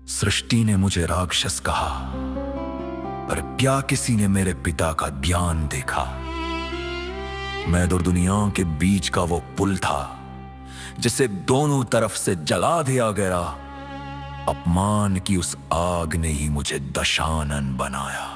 सृष्टि ने मुझे राक्षस कहा, पर क्या किसी ने मेरे पिता का ज्ञान देखा। मैं दो दुनियाओं के बीच का वो पुल था जिसे दोनों तरफ से जला दिया गया। अपमान की उस आग ने ही मुझे दशानन बनाया।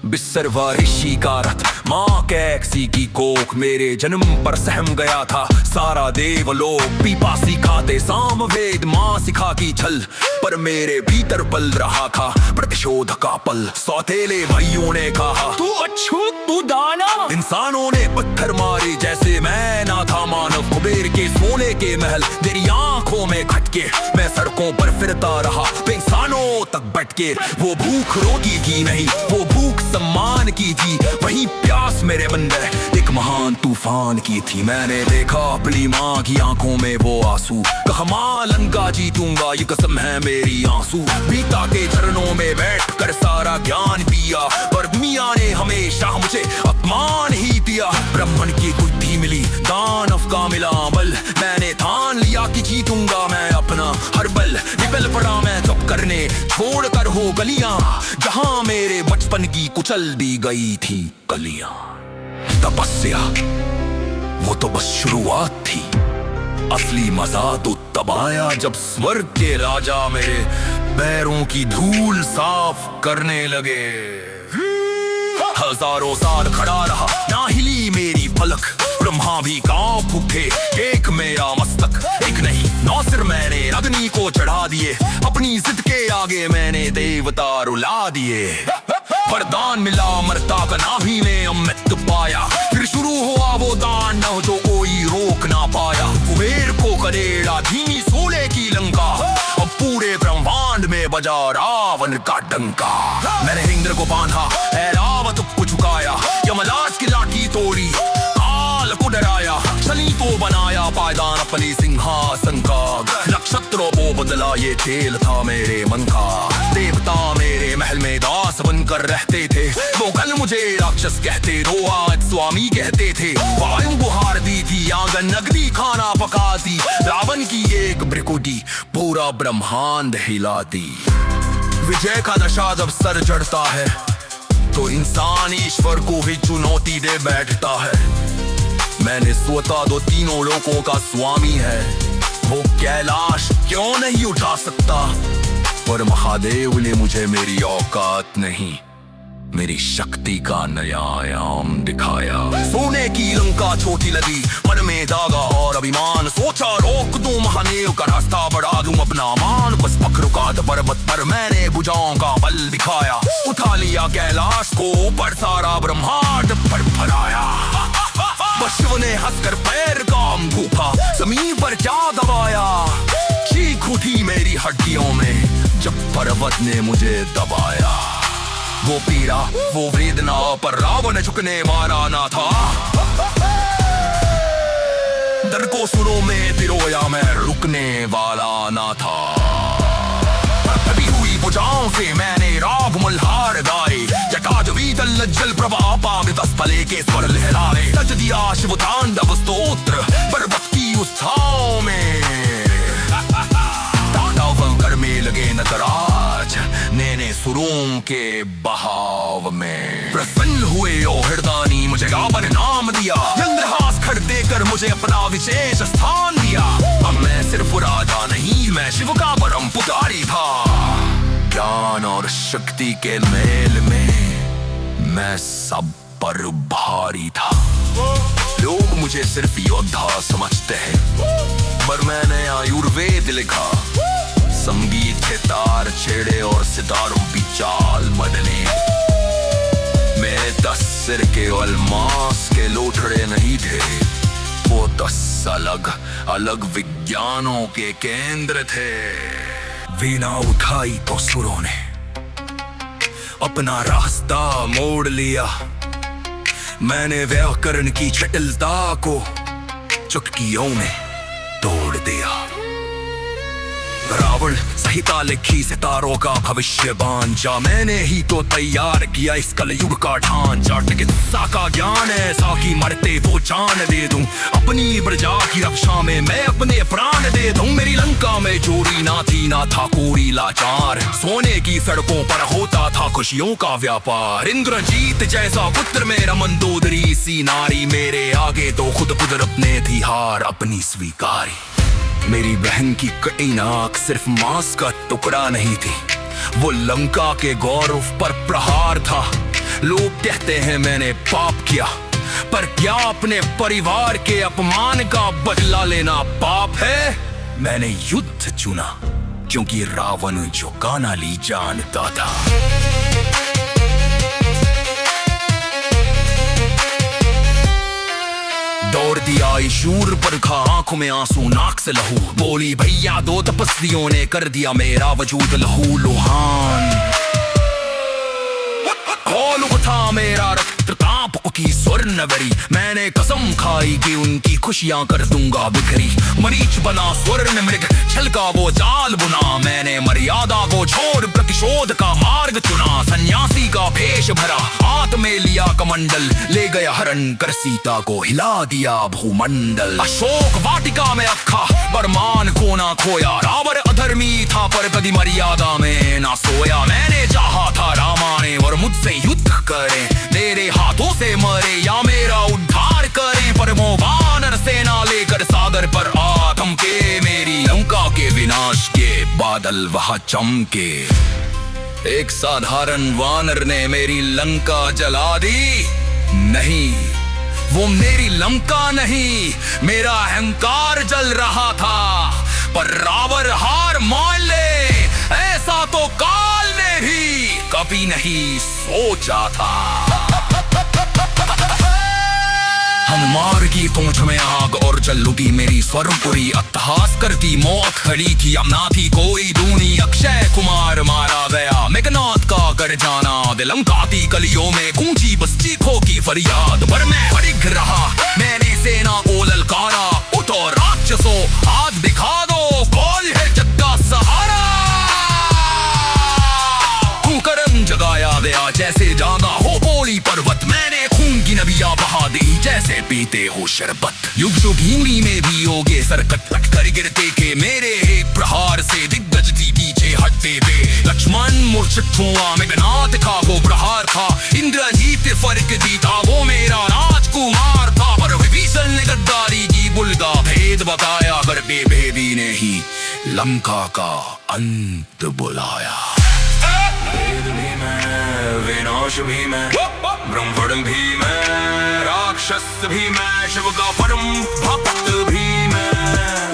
बिस्तर वारिशी का रथ, माँ कैक्सी की कोख मेरे जन्म पर सहम गया था। सारा देवलोक पीपासी खाते सामवेद, माँ सिखा की छल पर मेरे भीतर बल रहा था प्रतिशोध का पल। सौतेले भाइयों ने कहा तू अछूत, तू दानव। इंसानों ने पत्थर मारे जैसे मैं ना था मानव। कुबेर के सोने के महल तेरी आंखों में खटके, मैं सड़कों पर फिरता रहा इंसानों तक भटके। वो भूख रोटी की नहीं, वो भूख सम्मान की थी। वही प्यास मेरे अंदर एक महान तूफान की थी। मैंने देखा अपनी माँ की आंखों में वो आंसू, कहा माँ लंका जीतूंगा ये कसम है मेरी आंसू। पिता के चरणों में बैठ कर सारा ज्ञान पिया, पर मियाँ ने हमेशा मुझे अपमान ही दिया। ब्राह्मण की बुद्धि मिली, दानव का मिला बल। मैंने ठान लिया कि जीतूंगा मैं अपना हर बल। निकल पड़ा मैं चुप करने, छोड़ कर हो गलियां जहां मेरे बचपन की कुचल दी गई थी गलियां। तपस्या वो तो बस शुरुआत थी, असली मजा तो तब आया जब स्वर्ग के राजा मेरे पैरों की धूल साफ करने लगे। हजारों साल खड़ा रहा, ना हिली मेरी पलक। ब्रह्मा भी कांप उठे, एक मेरा मस्तक। एक नहीं 9 सिर मैंने अग्नि को चढ़ा दिए, अपनी जिद के आगे मैंने देवता रुला दिए। वरदान मिला अमरता का, नाभि में अमृत पाया। फिर शुरू हुआ वो दानव जो कोई रोक ना पाया। कुबेर को करेड़ा धीमी सोले की लंका, अब पूरे ब्रह्मांड में बजा रावण का डंका। मैंने इंद्र को बांधा, ऐरावत को झुकाया। यमराज की लाठी तोड़ी, काल को डराया। शनि को बनाया पायदान अपने सिंहासन का। नक्षत्रों को बदला ये खेल था मेरे मन का। देवता मेरे महल में दास बनकर रहते थे, वो कल मुझे राक्षस कहते, रोआ स्वामी कहते थे। वायु गुहार दी थी, आंगन अग्नि खाना पकाती। रावण की एक ब्रिकुटी पूरा ब्रह्मांड हिलाती। विजय का नशा जब सर चढ़ता है तो इंसान ईश्वर को ही चुनौती दे बैठता है। मैंने सोचा दो तीनों लोकों का स्वामी है, वो कैलाश क्यों नहीं उठा सकता। पर महादेव ने मुझे मेरी औकात नहीं, मेरी शक्ति का नया आयाम दिखाया। सोने की लंका छोटी लगी, मन में दागा और अभिमान। सोचा रोक दूं महादेव का रास्ता, बढ़ा दूं अपना मान। बस पक रुका था पर्वत पर, मैंने भुजाओं का बल दिखाया। उठा लिया कैलाश को, ऊपर सारा ब्रह्मांड फड़फड़ाया। बस शिव ने हंसकर पैर काम घूपा, जमीन पर जा दबाया। चीख उठी मेरी हड्डियों में जब पर्वत ने मुझे दबाया। वो पीड़ा वो वेदना, पर रावण झुकने वाला ना था। दर्द को सुनो में पिरोया, मैं रुकने वाला ना था। अभी हुई भुजाओं से मैंने राग मल्हार गाए। जटाजवी दल्लज्जल प्रभा पामितस फले के स्वर लहराए। तज दिया शिव तांडव स्तोत्र पर्वत की उस छांव में। तांडव करने लगे नटराज नैने सुरों के बहाव में। प्रसन्न हुए ओ हृदयानी, मुझे रावण नाम दिया। चंद्रहास खड़ देकर मुझे अपना विशेष स्थान दिया। अब मैं सिर्फ राजा नहीं, मैं शिव का परम पुजारी था। ज्ञान और शक्ति के मेल में मैं सब पर भारी था। लोग मुझे सिर्फ योद्धा समझते हैं, पर मैंने आयुर्वेद लिखा। संगीत के तार छेड़े और सितारों की चाल मदने। मेरे 10 सिर के अलमास के लोटड़े नहीं थे, वो 10 अलग अलग विज्ञानों के केंद्र थे। वीणा उठाई तो सुरों ने अपना रास्ता मोड़ लिया। मैंने व्याकरण की जटिलता को चुटकियों में तोड़ दिया। रावण संहिता लिखी सितारों का भविष्यवाण जा, मैंने ही तो तैयार किया इस कलयुग का ढांचा। चिकित्सा का ज्ञान ऐसा कि मरते वो जान दे दूं, अपनी प्रजा की रक्षा में मैं अपने प्राण दे दूं। मेरी लंका में चोरी ना थी ना था कोई लाचार, सोने की सड़कों पर होता था खुशियों का व्यापार। इंद्रजीत जैसा पुत्र मेरा मंदोदरी सी नारी, मेरे आगे तो खुद कुदरत ने थी हार अपनी स्वीकारी। मेरी बहन की कटी नाक सिर्फ मांस का टुकड़ा नहीं थी, वो लंका के गौरव पर प्रहार था। लोग कहते हैं मैंने पाप किया, पर क्या अपने परिवार के अपमान का बदला लेना पाप है? मैंने युद्ध चुना क्योंकि रावण जो कानाली जानता था। दौड़ दिया शूर पर खा, आंखों में आंसू नाक से लहू, बोली भैया दो तपस्वियों ने कर दिया मेरा वजूद लहू लुहान। था मेरा रक्त कांप उठी स्वर्णवरी, मैंने कसम खाई कि उनकी खुशियां कर दूंगा बिखरी। मरीच बना स्वर्ण मृग छलका वो जाल बुना, मैंने मर्यादा को छोड़ प्रतिशोध का मार्ग चुना। सन्यासी का भेष भरा हाथ में लिया कमंडल, ले गया हरण कर सीता को हिला दिया भूमंडल। अशोक वाटिका में रखा बरमान को ना खोया, रावण अधर्मी था पर कभी मर्यादा में ना सोया। मैंने चाहा था रामा ने और मुझसे युद्ध करें, मेरे हाथों से मरे या मेरा उद्धार करें, पर वो वानर सेना लेकर सागर पर आ थमके। मेरी लंका के विनाश के बादल वहां चमके, एक साधारण वानर ने मेरी लंका जला दी। नहीं, वो मेरी लंका नहीं, मेरा अहंकार जल रहा था। पर रावण हार मान ले, ऐसा तो काल ने भी कभी नहीं सोचा था। हनुमान की पूंछ में आग और जल उठी मेरी स्वरूपुरी, अट्टहास करती मौत खड़ी थी, अमना थी कोई दूनी। अक्षय कुमार मारा गया, मेघनाथ का कर जाना, लंकाती गलियों में गूंजी बस चीखों की फरियाद। पर मैं अड़िग रहा, मैंने सेना को ललकारा, उठो राक्षसों आज दिखा दो कौन है जग का सहारा। कुकर्म जगाया गया जैसे जागा हो बोली पर्वत, मैंने खून की नदियां बहा दी जैसे पीते हो शरबत। युग युग भूमि में भी होगे सरकट, लट कर गिरते के मेरे एक प्रहार से दिग्गज दी पीछे हटते थे। लक्ष्मण मूर्छित हुआ, मेघनाथ का वो प्रहार था, इंद्रजीत फर्क जीता वो मेरा राजकुमार था। पर विभीषण ने गद्दारी की बुलगा भेद बताया, करके भेदी ने ही लंका का अंत बुलाया। वेद भी मैं, विनाश भी मैं, ब्रह्मण भी मैं, राक्षस भी मैं, शिव का परम भक्त भी मैं,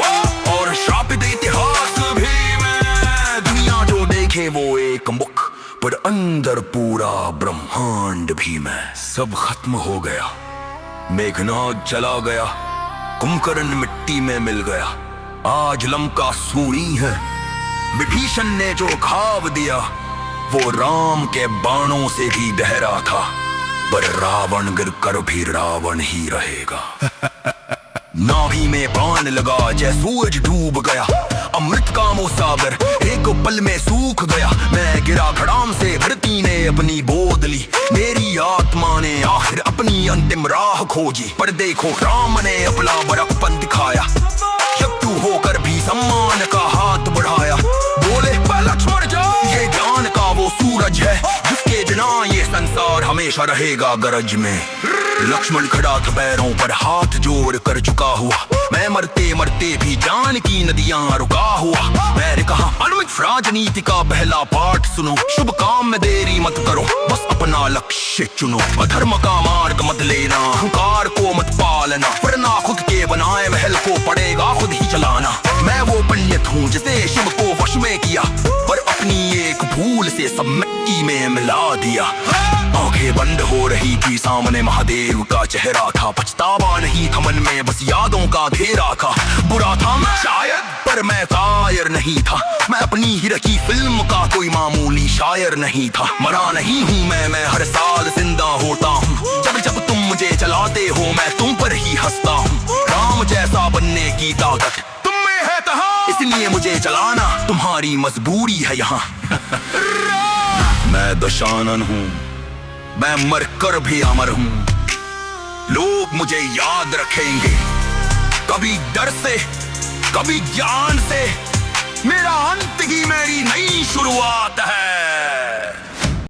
और श्रापित इतिहास भी मैं। दुनिया जो देखे वो एक मुख, पर अंदर पूरा ब्रह्मांड भी मैं। सब खत्म हो गया, मेघनाथ चला गया, कुंभकर्ण मिट्टी में मिल गया, आज लंका सूनी है। विभीषण ने जो घाव दिया वो राम के बाणों से भी गहरा था, पर रावण गिरकर भी रावण ही रहेगा। नाभि में बाण लगा जैसे सूरज डूब गया, अमृत का वो सागर एक पल में सूख गया। मैं गिरा खड़ाम से, धरती ने अपनी गोद ली, मेरी आत्मा ने आखिर अपनी अंतिम राह खोजी। पर देखो राम ने अपना बड़प्पन दिखाया, शत्रु होकर भी सम्मान का हाथ बढ़ाया। बोले लक्ष्मण जा, ये ज्ञान का वो सूरज है जिसके बिना ये संसार हमेशा रहेगा गरज में। लक्ष्मण खड़ा था पैरों पर हाथ जोड़ कर झुका हुआ, मैं मरते मरते भी जान की नदियां रुका हुआ। मैंने कहा अनुमित राजनीति का पहला पाठ सुनो, शुभ काम में देरी मत करो, बस अपना लक्ष्य चुनो। अधर्म का मार्ग मत लेना, अहंकार को मत पालना, वरना खुद के बनाए महल को पड़ेगा खुद ही चलाना। मैं वो पंडित हूँ जिसे शिव को वश में किया, पर अपनी एक भूल से सब मिट्टी में मिला दिया। आंखें बंद हो रही थी, सामने महादेव का चेहरा था, पछतावा नहीं था मन में, बस यादों का घेरा था। बुरा था मैं शायद, पर मैं कायर नहीं था, मैं अपनी ही रची फिल्म का कोई मामूली शायर नहीं था। मरा नहीं हूँ मैं हर साल जिंदा होता हूँ, जब जब तुम मुझे चलाते हो मैं तुम पर ही हंसता हूँ। राम जैसा बनने की ताकत तुम में है कहाँ, इसलिए मुझे जलाना तुम्हारी मजबूरी है यहाँ। मैं दशानन हूँ, मैं मरकर भी अमर हूँ। लोग मुझे याद रखेंगे, कभी डर से कभी ज्ञान से। मेरा अंत ही मेरी नई शुरुआत है।